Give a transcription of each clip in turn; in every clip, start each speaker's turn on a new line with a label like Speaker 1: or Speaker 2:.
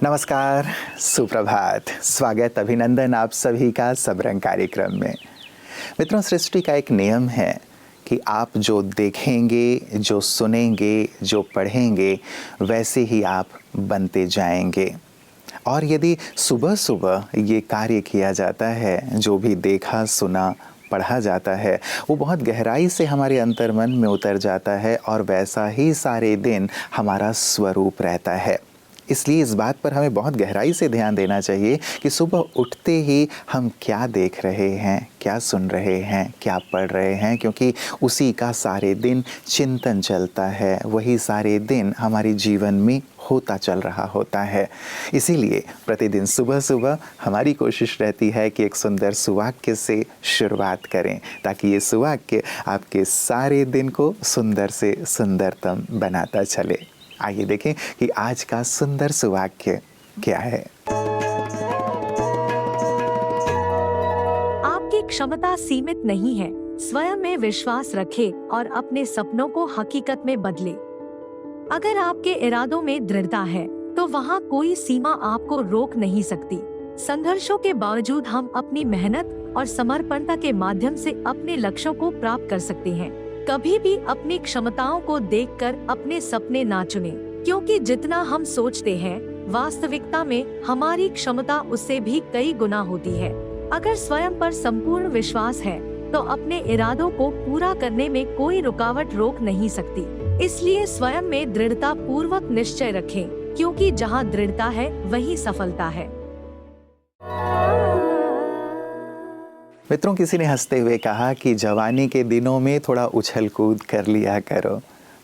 Speaker 1: नमस्कार, सुप्रभात, स्वागत, अभिनंदन आप सभी का सबरंग कार्यक्रम में। मित्रों, सृष्टि का एक नियम है कि आप जो देखेंगे, जो सुनेंगे, जो पढ़ेंगे, वैसे ही आप बनते जाएंगे। और यदि सुबह सुबह ये कार्य किया जाता है, जो भी देखा, सुना, पढ़ा जाता है, वो बहुत गहराई से हमारे अंतर्मन में उतर जाता है और वैसा ही सारे दिन हमारा स्वरूप रहता है। इसलिए इस बात पर हमें बहुत गहराई से ध्यान देना चाहिए कि सुबह उठते ही हम क्या देख रहे हैं, क्या सुन रहे हैं, क्या पढ़ रहे हैं, क्योंकि उसी का सारे दिन चिंतन चलता है, वही सारे दिन हमारे जीवन में होता चल रहा होता है। इसीलिए प्रतिदिन सुबह सुबह हमारी कोशिश रहती है कि एक सुंदर सुवाक्य से शुरुआत करें, ताकि ये सुवाक्य आपके सारे दिन को सुंदर से सुंदरतम बनाता चले। आइए देखें कि आज का सुंदर सुवाक्य क्या है।
Speaker 2: आपकी क्षमता सीमित नहीं है। स्वयं में विश्वास रखें और अपने सपनों को हकीकत में बदले। अगर आपके इरादों में दृढ़ता है, तो वहाँ कोई सीमा आपको रोक नहीं सकती। संघर्षों के बावजूद हम अपनी मेहनत और समर्पणता के माध्यम से अपने लक्ष्यों को प्राप्त कर सकते हैं। कभी भी अपनी क्षमताओं को देखकर अपने सपने ना चुनें, क्योंकि जितना हम सोचते हैं, वास्तविकता में हमारी क्षमता उससे भी कई गुना होती है। अगर स्वयं पर संपूर्ण विश्वास है, तो अपने इरादों को पूरा करने में कोई रुकावट रोक नहीं सकती। इसलिए स्वयं में दृढ़ता पूर्वक निश्चय रखें, क्योंकि जहाँ दृढ़ता है वही सफलता है।
Speaker 1: मित्रों, किसी ने हंसते हुए कहा कि जवानी के दिनों में थोड़ा उछल कूद कर लिया करो,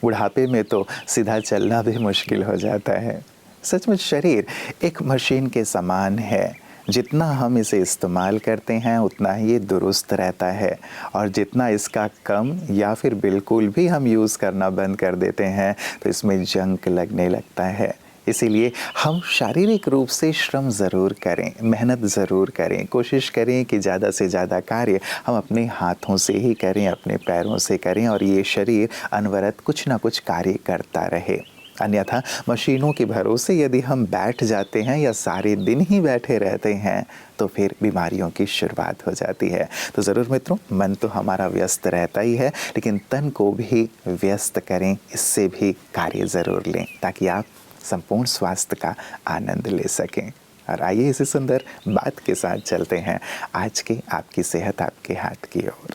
Speaker 1: बुढ़ापे में तो सीधा चलना भी मुश्किल हो जाता है। सचमुच शरीर एक मशीन के समान है। जितना हम इसे इस्तेमाल करते हैं, उतना ही ये दुरुस्त रहता है, और जितना इसका कम या फिर बिल्कुल भी हम यूज़ करना बंद कर देते हैं, तो इसमें जंक लगने लगता है। इसीलिए हम शारीरिक रूप से श्रम ज़रूर करें, मेहनत ज़रूर करें, कोशिश करें कि ज़्यादा से ज़्यादा कार्य हम अपने हाथों से ही करें, अपने पैरों से करें, और ये शरीर अनवरत कुछ ना कुछ कार्य करता रहे। अन्यथा मशीनों के भरोसे यदि हम बैठ जाते हैं या सारे दिन ही बैठे रहते हैं, तो फिर बीमारियों की शुरुआत हो जाती है। तो ज़रूर मित्रों, मन तो हमारा व्यस्त रहता ही है, लेकिन तन को भी व्यस्त करें, इससे भी कार्य ज़रूर लें, ताकि आप संपूर्ण स्वास्थ्य का आनंद ले सकें। और आइए इसी सुंदर बात के साथ चलते हैं आज के आपकी सेहत आपके हाथ की ओर।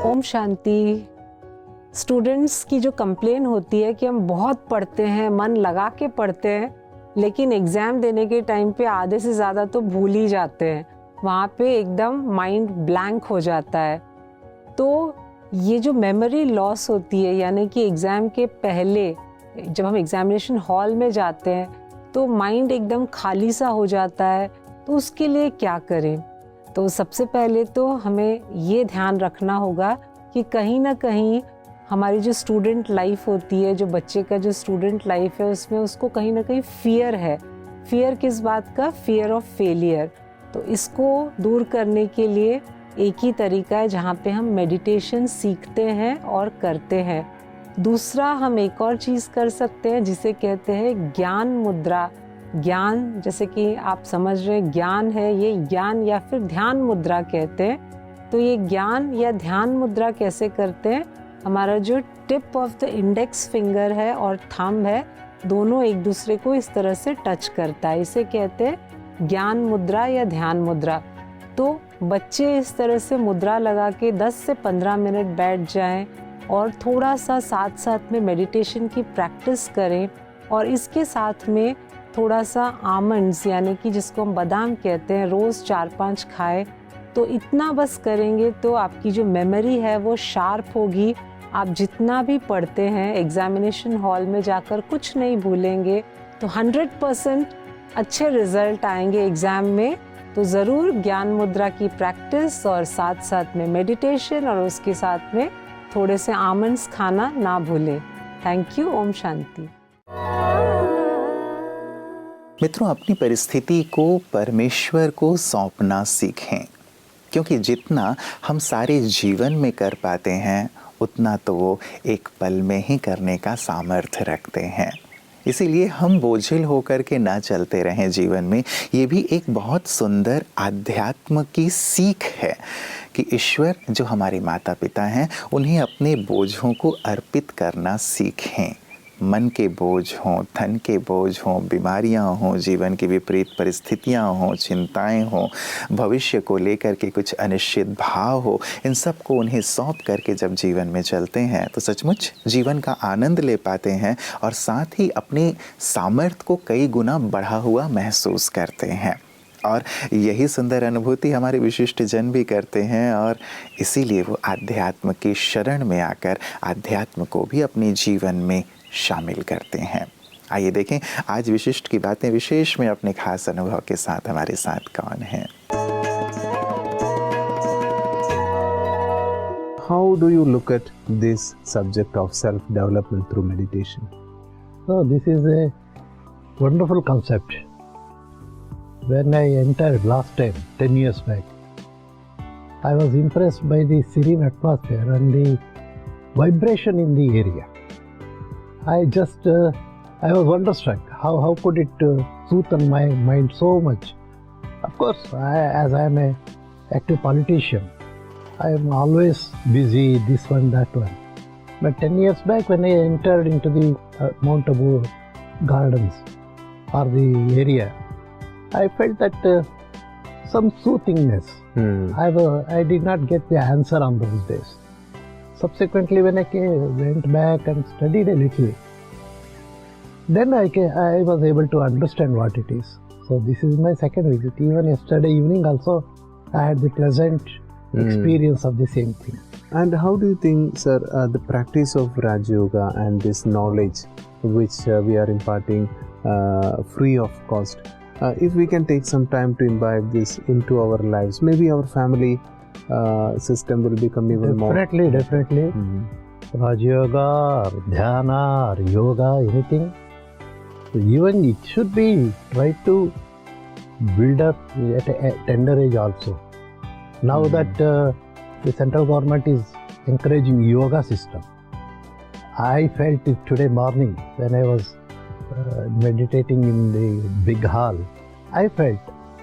Speaker 3: ओम शांति। स्टूडेंट्स की जो कंप्लेन होती है कि हम बहुत पढ़ते हैं, मन लगा के पढ़ते हैं, लेकिन एग्ज़ाम देने के टाइम पे आधे से ज़्यादा तो भूल ही जाते हैं। वहाँ पे एकदम माइंड ब्लैंक हो जाता है। तो ये जो मेमोरी लॉस होती है, यानी कि एग्ज़ाम के पहले जब हम एग्ज़ामिनेशन हॉल में जाते हैं, तो माइंड एकदम खाली सा हो जाता है। तो उसके लिए क्या करें? तो सबसे पहले तो हमें ये ध्यान रखना होगा कि कहीं ना कहीं हमारी जो स्टूडेंट लाइफ होती है, जो बच्चे का जो स्टूडेंट लाइफ है, उसमें उसको कहीं ना कहीं फियर है। फियर किस बात का? Fear of failure. तो इसको दूर करने के लिए एक ही तरीका है जहाँ पे हम मेडिटेशन सीखते हैं और करते हैं। दूसरा, हम एक और चीज़ कर सकते हैं जिसे कहते हैं ज्ञान मुद्रा। ज्ञान, जैसे कि आप समझ रहे हैं ज्ञान है, ये ज्ञान या फिर ध्यान मुद्रा कहते हैं। तो ये ज्ञान या ध्यान मुद्रा कैसे करते हैं? हमारा जो tip of the index finger है और थंब है, दोनों एक दूसरे को इस तरह से टच करता है। इसे कहते हैं ज्ञान मुद्रा या ध्यान मुद्रा। तो बच्चे इस तरह से मुद्रा लगा के 10 से 15 मिनट बैठ जाएं और थोड़ा सा साथ साथ में मेडिटेशन की प्रैक्टिस करें, और इसके साथ में थोड़ा सा आमंड्स, यानी कि जिसको हम बादाम कहते हैं, रोज़ 4-5 खाएं। तो इतना बस करेंगे तो आपकी जो मेमोरी है वो शार्प होगी। आप जितना भी पढ़ते हैं एग्जामिनेशन हॉल में जाकर कुछ नहीं भूलेंगे। तो 100% अच्छे रिजल्ट आएंगे एग्ज़ाम में। तो ज़रूर ज्ञान मुद्रा की प्रैक्टिस और साथ साथ में मेडिटेशन, और उसके साथ में थोड़े से आमंड्स खाना ना भूलें। Thank you. ओम शांति।
Speaker 1: मित्रों, अपनी परिस्थिति को परमेश्वर को सौंपना सीखें, क्योंकि जितना हम सारे जीवन में कर पाते हैं, उतना तो वो एक पल में ही करने का सामर्थ्य रखते हैं। इसीलिए हम बोझिल होकर के ना चलते रहें जीवन में। ये भी एक बहुत सुंदर आध्यात्म की सीख है कि ईश्वर जो हमारे माता पिता हैं उन्हें अपने बोझों को अर्पित करना सीखें। मन के बोझ हों, धन के बोझ हों, बीमारियां हों, जीवन की विपरीत परिस्थितियां हों, चिंताएं हों, भविष्य को लेकर के कुछ अनिश्चित भाव हो, इन सब को उन्हें सौंप करके जब जीवन में चलते हैं तो सचमुच जीवन का आनंद ले पाते हैं और साथ ही अपने सामर्थ्य को कई गुना बढ़ा हुआ महसूस करते हैं। और यही सुंदर अनुभूति हमारे विशिष्ट जन भी करते हैं और इसीलिए वो आध्यात्म की शरण में आकर आध्यात्म को भी अपने जीवन में शामिल करते हैं। आइए देखें आज विशिष्ट की बातें विशेष में अपने खास अनुभव के साथ हमारे साथ कौन हैं।
Speaker 4: How do you look at this subject of self-development through meditation?
Speaker 5: So this is a wonderful concept. When I entered last time, 10 years back, I was impressed by the serene atmosphere and the vibration in the area. I was wonderstruck. How could it soothe my mind so much? Of course, as I am an active politician, I am always busy, this one, that one. But 10 years back when I entered into the Mount Abu gardens or the area, I felt that some soothingness. I did not get the answer on those days. Subsequently, when I went back and studied a little, then I was able to understand what it is. So this is my second visit. Even yesterday evening also, I had the pleasant experience of the same thing.
Speaker 4: And how do you think, sir, the practice of Raj Yoga and this knowledge which we are imparting free of cost, if we can take some time to imbibe this into our lives, maybe our family system will become even more.
Speaker 5: Definitely. Raj Yoga or Dhyana or Yoga, anything. Even it should be tried to build up at a tender age also. Now that the central government is encouraging yoga system, I felt it today morning when I was meditating in the big hall. I felt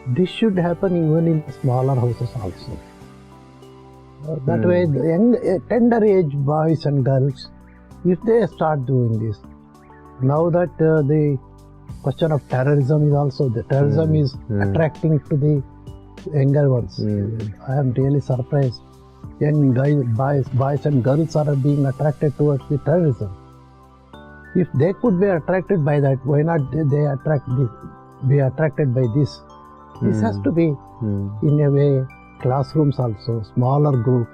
Speaker 5: this should happen even in smaller houses also. That way, the young, tender age boys and girls, if they start doing this, now that the question of terrorism is also, the terrorism is attracting to the younger ones. I am really surprised. Young guys, boys and girls are being attracted towards the terrorism. If they could be attracted by that, why not they be attracted by this? This has to be, in a way, classrooms also, smaller groups.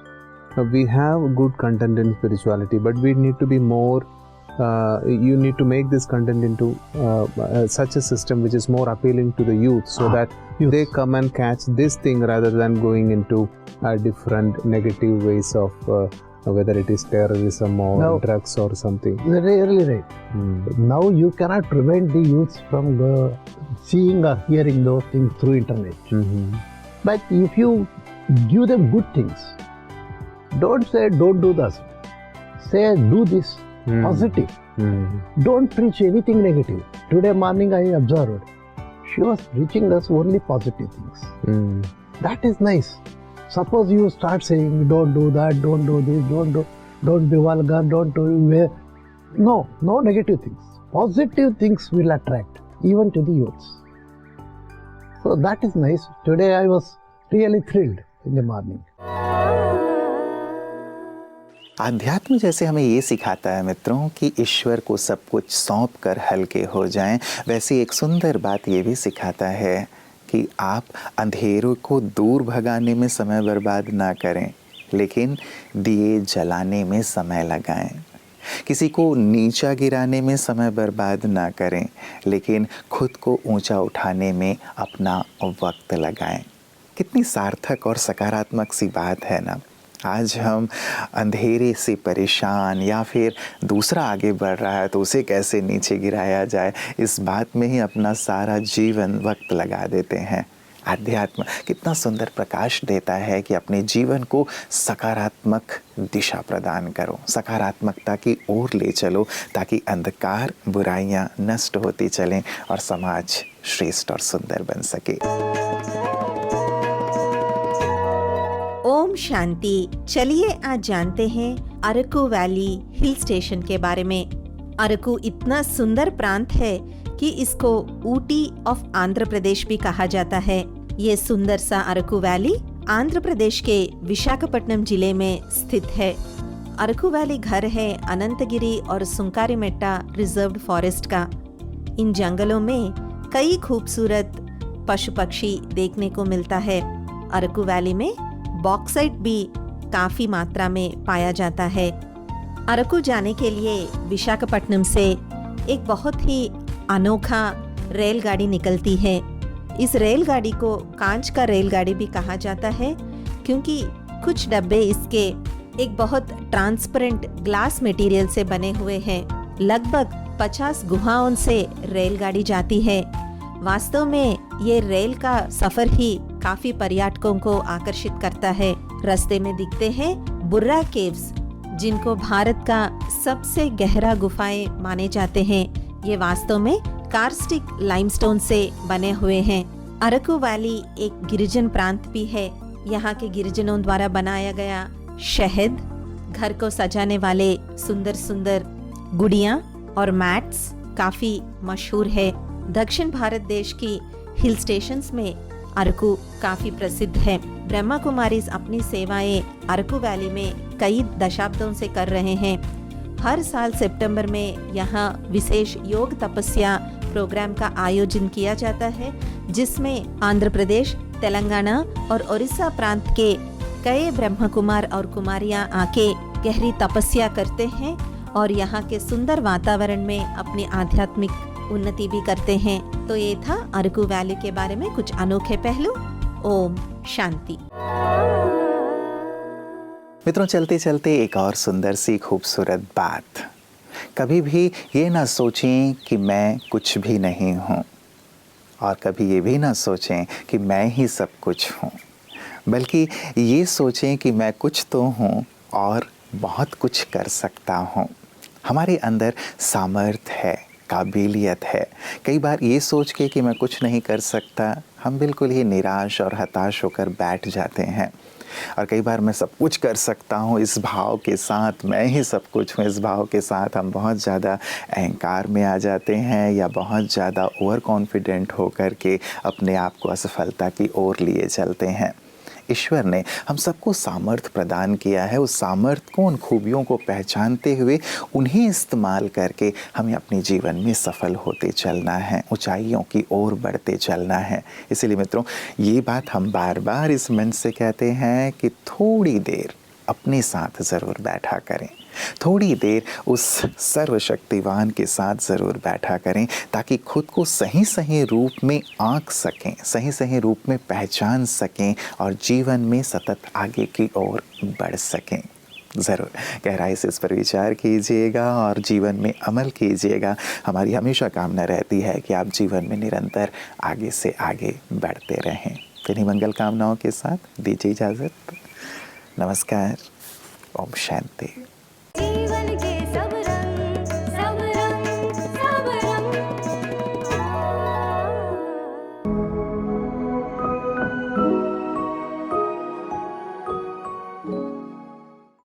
Speaker 4: We have good content in spirituality, but we need to be more, you need to make this content into such a system which is more appealing to the youth, so that they come and catch this thing rather than going into different negative ways of whether it is terrorism or drugs or something.
Speaker 5: Really right. Now you cannot prevent the youths from seeing or hearing those things through internet. But if you give them good things, don't say don't do this. Say do this, positive. Don't preach anything negative. Today morning I observed, she was preaching us only positive things. That is nice. Suppose you start saying don't do that, don't do this, don't be vulgar, don't do no negative things. Positive things will attract even to the youths. So that is nice. Today I was really thrilled in the morning.
Speaker 1: आध्यात्म जैसे हमें ये सिखाता है मित्रों कि ईश्वर को सब कुछ सौंप कर हल्के हो जाएं, वैसी एक सुंदर बात ये भी सिखाता है कि आप अंधेरों को दूर भगाने में समय बर्बाद ना करें, लेकिन दिए जलाने में समय लगाएं। किसी को नीचा गिराने में समय बर्बाद ना करें, लेकिन खुद को ऊंचा उठाने में अपना वक्त लगाएं। कितनी सार्थक और सकारात्मक सी बात है ना। आज हम अंधेरे से परेशान या फिर दूसरा आगे बढ़ रहा है तो उसे कैसे नीचे गिराया जाए, इस बात में ही अपना सारा जीवन वक्त लगा देते हैं। आध्यात्म कितना सुंदर प्रकाश देता है कि अपने जीवन को सकारात्मक दिशा प्रदान करो, सकारात्मकता की ओर ले चलो, ताकि अंधकार बुराइयां नष्ट होती चलें और समाज श्रेष्ठ और सुंदर बन सके।
Speaker 6: ओम शांति। चलिए आज जानते हैं अरकू वैली हिल स्टेशन के बारे में। अरकू इतना सुंदर प्रांत है कि इसको ऊटी ऑफ आंध्र प्रदेश भी कहा जाता है। ये सुंदर सा अरकू वैली आंध्र प्रदेश के विशाखापट्टनम जिले में स्थित है। अरकू वैली घर है अनंतगिरी और सुंकारीमेट्टा रिजर्व्ड फॉरेस्ट का। इन जंगलों में कई खूबसूरत पशु पक्षी देखने को मिलता है। अरकू वैली में बॉक्साइट भी काफी मात्रा में पाया जाता है। अरकू जाने के लिए विशाखापट्टनम से एक बहुत ही अनोखा रेलगाड़ी निकलती है। इस रेलगाड़ी को कांच का रेलगाड़ी भी कहा जाता है, क्योंकि कुछ डब्बे इसके एक बहुत ट्रांसपेरेंट ग्लास मटेरियल से बने हुए हैं। लगभग 50 गुहाओं से रेलगाड़ी जाती है। वास्तव में ये रेल का सफर ही काफी पर्यटकों को आकर्षित करता है। रास्ते में दिखते हैं बुर्रा केव्स, जिनको भारत का सबसे गहरा गुफाएं माने जाते हैं। ये वास्तव में कार्स्टिक लाइमस्टोन से बने हुए हैं। अरकू वैली एक गिरिजन प्रांत भी है। यहाँ के गिरिजनों द्वारा बनाया गया शहद, घर को सजाने वाले सुंदर सुंदर गुड़ियाँ और मैट्स काफी मशहूर है। दक्षिण भारत देश की हिल स्टेशंस में अरकू काफी प्रसिद्ध है। ब्रह्मा कुमारीज अपनी सेवाएं अरकू वैली में कई दशाब्दों से कर रहे हैं। हर साल सितंबर में यहाँ विशेष योग तपस्या प्रोग्राम का आयोजन किया जाता है, जिसमें आंध्र प्रदेश, तेलंगाना और उड़ीसा प्रांत के कई ब्रह्म कुमार और कुमारियाँ आके गहरी तपस्या करते हैं और यहाँ के सुंदर वातावरण में अपनी आध्यात्मिक उन्नति भी करते हैं। तो ये था अरकू वैली के बारे में कुछ अनोखे पहलू। ओम शांति।
Speaker 1: मित्रों, चलते चलते एक और सुंदर सी खूबसूरत बात। कभी भी ये ना सोचें कि मैं कुछ भी नहीं हूँ, और कभी ये भी ना सोचें कि मैं ही सब कुछ हूँ, बल्कि ये सोचें कि मैं कुछ तो हूँ और बहुत कुछ कर सकता हूँ। हमारे अंदर सामर्थ्य है, काबिलियत है। कई बार ये सोच के कि मैं कुछ नहीं कर सकता, हम बिल्कुल ही निराश और हताश होकर बैठ जाते हैं। और कई बार मैं सब कुछ कर सकता हूँ इस भाव के साथ, मैं ही सब कुछ हूँ इस भाव के साथ हम बहुत ज़्यादा अहंकार में आ जाते हैं, या बहुत ज़्यादा ओवर कॉन्फिडेंट होकर के अपने आप को असफलता की ओर लिए चलते हैं। ईश्वर ने हम सबको सामर्थ्य प्रदान किया है। उस सामर्थ्य को, उन खूबियों को पहचानते हुए उन्हें इस्तेमाल करके हमें अपने जीवन में सफल होते चलना है, ऊंचाइयों की ओर बढ़ते चलना है। इसीलिए मित्रों, ये बात हम बार बार इस मंच से कहते हैं कि थोड़ी देर अपने साथ ज़रूर बैठा करें, थोड़ी देर उस सर्वशक्तिवान के साथ ज़रूर बैठा करें, ताकि खुद को सही सही रूप में आंक सकें, सही सही रूप में पहचान सकें और जीवन में सतत आगे की ओर बढ़ सकें। ज़रूर गहराई से इस पर विचार कीजिएगा और जीवन में अमल कीजिएगा। हमारी हमेशा कामना रहती है कि आप जीवन में निरंतर आगे से आगे बढ़ते रहें। किन्हीं मंगल कामनाओं के साथ दीजिए इजाज़त। नमस्कार। ओम शांति।